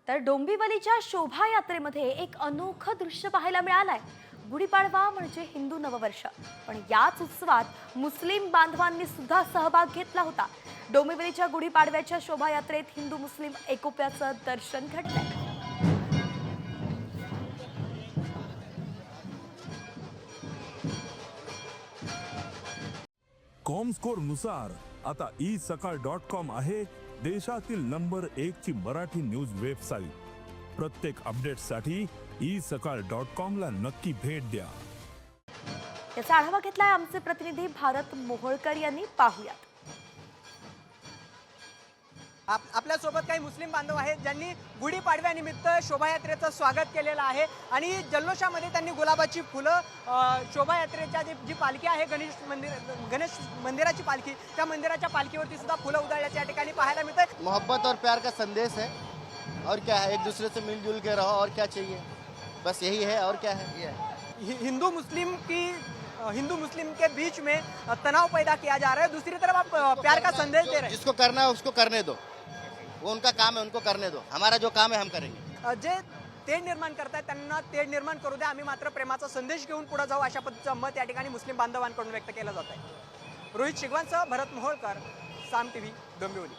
तर डोंबिवलीच्या शोभायात्रेमध्ये एक अनोखं दृश्य पाहायला मिळालंय। गुढीपाडवा म्हणजे हिंदू नववर्ष, पण याच उत्सवात मुस्लिम बांधवांनी सुद्धा सहभाग घेतला होता। डोंबिवलीच्या गुढीपाडव्याच्या शोभायात्रेत हिंदू मुस्लिम एकोप्याचं दर्शन घडलंय। कॉमस्कोर नुसार आता isakal.com आहे देशातील नंबर 1 ची मराठी न्यूज वेबसाईट। प्रत्येक अपडेटसाठी isakal.com ला नक्की भेट द्या। याचा आढावा घेतलाय आमचे प्रतिनिधी भारत मोहोळकर यांनी। पाहूयात। आपल्या सोबत काही मुस्लिम बांधव आहेत ज्यांनी गुढीपाडव्यानिमित्त शोभायात्रेचं स्वागत केलेलं आहे आणि जल्लोषामध्ये त्यांनी गुलाबाची फुलं शोभायात्रेच्या जी पालखी आहे गणेश मंदिराची पालखी, त्या मंदिराच्या पालखीवरती सुद्धा फुलं उधळल्याच्या या ठिकाणी पाहायला मिळतं। मोहब्बत और प्यार का संदेश है और क्या है, एक दूसरे से मिलजुल के रहो और क्या चाहिए, बस यही है और क्या है। ये है हिंदू मुस्लिम के बीच में तनाव पैदा किया जा रहा है, दूसरी तरफ आप प्यार का संदेश दे रहे हैं। जिसको करना है उसको करने दो, वो उनका काम है, उनको करने दो, हमारा जो काम है हम करेंगे। जे तेढ निर्माण करतायत त्यांना तेढ निर्माण करू द्या, आम्ही मात्र प्रेमाचा संदेश घेऊन पुढे जाऊ, अशा पद्धतीचं मत या ठिकाणी मुस्लिम बांधवांकडून व्यक्त केलं जात आहे। रोहित शिगवानसह भरत मोहोळकर, साम टीव्ही, डोंबिवली।